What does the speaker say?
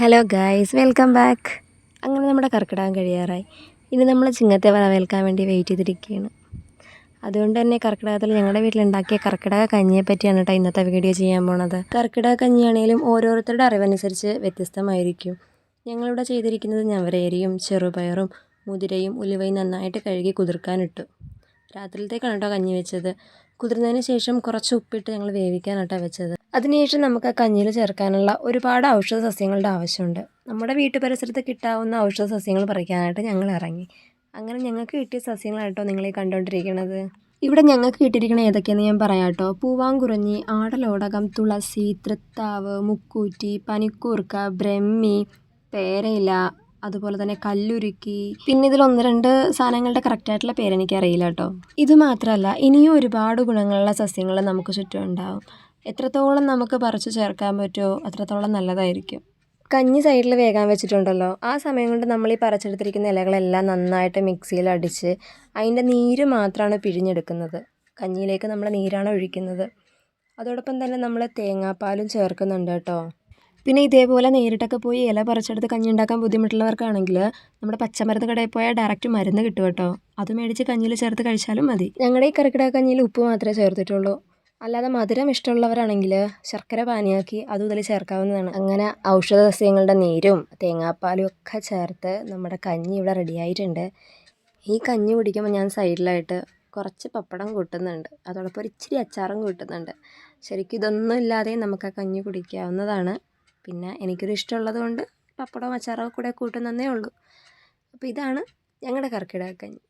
Hello guys, welcome back. അങ്ങനെ നമ്മുടെ കർക്കിടകം കഴിയാറായി. ഇനി നമ്മൾ ചിങ്ങത്തെ വരവേൽക്കാൻ വേണ്ടി വെയിറ്റ് ചെയ്തിരിക്കുകയാണ്. അതുകൊണ്ട് തന്നെ കർക്കിടകത്തിൽ ഞങ്ങളുടെ വീട്ടിലുണ്ടാക്കിയ കർക്കിടക കഞ്ഞിയെ പറ്റിയാണ് കേട്ടോ ഇന്നത്തെ വീഡിയോ ചെയ്യാൻ പോണത്. കർക്കിടക കഞ്ഞിയാണെങ്കിലും ഓരോരുത്തരുടെ അറിവനുസരിച്ച് വ്യത്യസ്തമായിരിക്കും. ഞങ്ങളിവിടെ ചെയ്തിരിക്കുന്നത് ഞവരയരിയും ചെറുപയറും മുതിരയും ഉലുവയും നന്നായിട്ട് കഴുകി കുതിർക്കാനിട്ടു. രാത്രിയിലത്തേക്കാണ് കേട്ടോ കഞ്ഞി വെച്ചത്. കുതിർന്നതിന് ശേഷം കുറച്ച് ഉപ്പിട്ട് ഞങ്ങൾ വേവിക്കാനാട്ടോ വെച്ചത്. അതിനുശേഷം നമുക്ക് ആ കഞ്ഞിയിൽ ചേർക്കാനുള്ള ഒരുപാട് ഔഷധ സസ്യങ്ങളുടെ ആവശ്യമുണ്ട്. നമ്മുടെ വീട്ടു പരിസരത്ത് കിട്ടാവുന്ന ഔഷധ സസ്യങ്ങൾ പറിക്കാനായിട്ട് ഞങ്ങൾ ഇറങ്ങി. അങ്ങനെ ഞങ്ങൾക്ക് കിട്ടിയ സസ്യങ്ങളാട്ടോ നിങ്ങളീ കണ്ടുകൊണ്ടിരിക്കുന്നത്. ഇവിടെ ഞങ്ങൾക്ക് കിട്ടിയിരിക്കണ ഏതൊക്കെയെന്ന് ഞാൻ പറയാം കേട്ടോ. പൂവാങ്കുറിഞ്ഞി, ആടലോടകം, തുളസി, തൃത്താവ്, മുക്കൂറ്റി, പനിക്കൂർക്ക, ബ്രഹ്മി, പേരയില, അതുപോലെ തന്നെ കല്ലുരുക്കി. പിന്നെ ഇതിൽ 1-2 സാധനങ്ങളുടെ കറക്റ്റായിട്ടുള്ള പേരെനിക്കറിയില്ല കേട്ടോ. ഇത് മാത്രമല്ല ഇനിയും ഒരുപാട് ഗുണങ്ങളുള്ള സസ്യങ്ങൾ നമുക്ക് ചുറ്റും ഉണ്ടാവും. എത്രത്തോളം നമുക്ക് പറിച്ച് ചേർക്കാൻ പറ്റുമോ അത്രത്തോളം നല്ലതായിരിക്കും. കഞ്ഞി സൈഡിൽ വേകാൻ വെച്ചിട്ടുണ്ടല്ലോ, ആ സമയം കൊണ്ട് നമ്മൾ ഈ പറിച്ചെടുത്തിരിക്കുന്ന ഇലകളെല്ലാം നന്നായിട്ട് മിക്സിയിൽ അടിച്ച് അതിൻ്റെ നീര് മാത്രമാണ് പിഴിഞ്ഞെടുക്കുന്നത്. കഞ്ഞിയിലേക്ക് നമ്മൾ നീരാണ് ഒഴിക്കുന്നത്. അതോടൊപ്പം തന്നെ നമ്മൾ തേങ്ങാപ്പാലും ചേർക്കുന്നുണ്ട് കേട്ടോ. പിന്നെ ഇതേപോലെ നേരിട്ടൊക്കെ പോയി ഇല പറിച്ചെടുത്ത് കഞ്ഞി ഉണ്ടാക്കാൻ ബുദ്ധിമുട്ടുള്ളവർക്കാണെങ്കിൽ നമ്മുടെ പച്ചമരുന്ന് കടയിൽ പോയാൽ ഡയറക്റ്റ് മരുന്ന് കിട്ടും കേട്ടോ. അത് മേടിച്ച് കഞ്ഞിയിൽ ചേർത്ത് കഴിച്ചാലും മതി. ഞങ്ങളുടെ ഈ കർക്കിടക കഞ്ഞിയിൽ ഉപ്പ് മാത്രമേ ചേർത്തിട്ടുള്ളൂ. അല്ലാതെ മധുരം ഇഷ്ടമുള്ളവരാണെങ്കിൽ ശർക്കര പാനിയാക്കി അതും ഇതിൽ ചേർക്കാവുന്നതാണ്. അങ്ങനെ ഔഷധ സസ്യങ്ങളുടെ നീരും തേങ്ങാപ്പാലും ഒക്കെ ചേർത്ത് നമ്മുടെ കഞ്ഞി ഇവിടെ റെഡിയായിട്ടുണ്ട്. ഈ കഞ്ഞി കുടിക്കുമ്പോൾ ഞാൻ സൈഡിലായിട്ട് കുറച്ച് പപ്പടം കൂട്ടുന്നുണ്ട്. അതോടൊപ്പം ഒരു ഇച്ചിരി അച്ചാറും കൂട്ടുന്നുണ്ട്. ശരിക്കും ഇതൊന്നും ഇല്ലാതെ നമുക്ക് ആ കഞ്ഞി കുടിക്കാവുന്നതാണ്. പിന്നെ എനിക്കൊരു ഇഷ്ടമുള്ളത് കൊണ്ട് പപ്പടവും അച്ചാറൊക്കെ കൂടെ കൂട്ടുന്നതേ ഉള്ളൂ. അപ്പോൾ ഇതാണ് ഞങ്ങളുടെ കർക്കിടക കഞ്ഞി.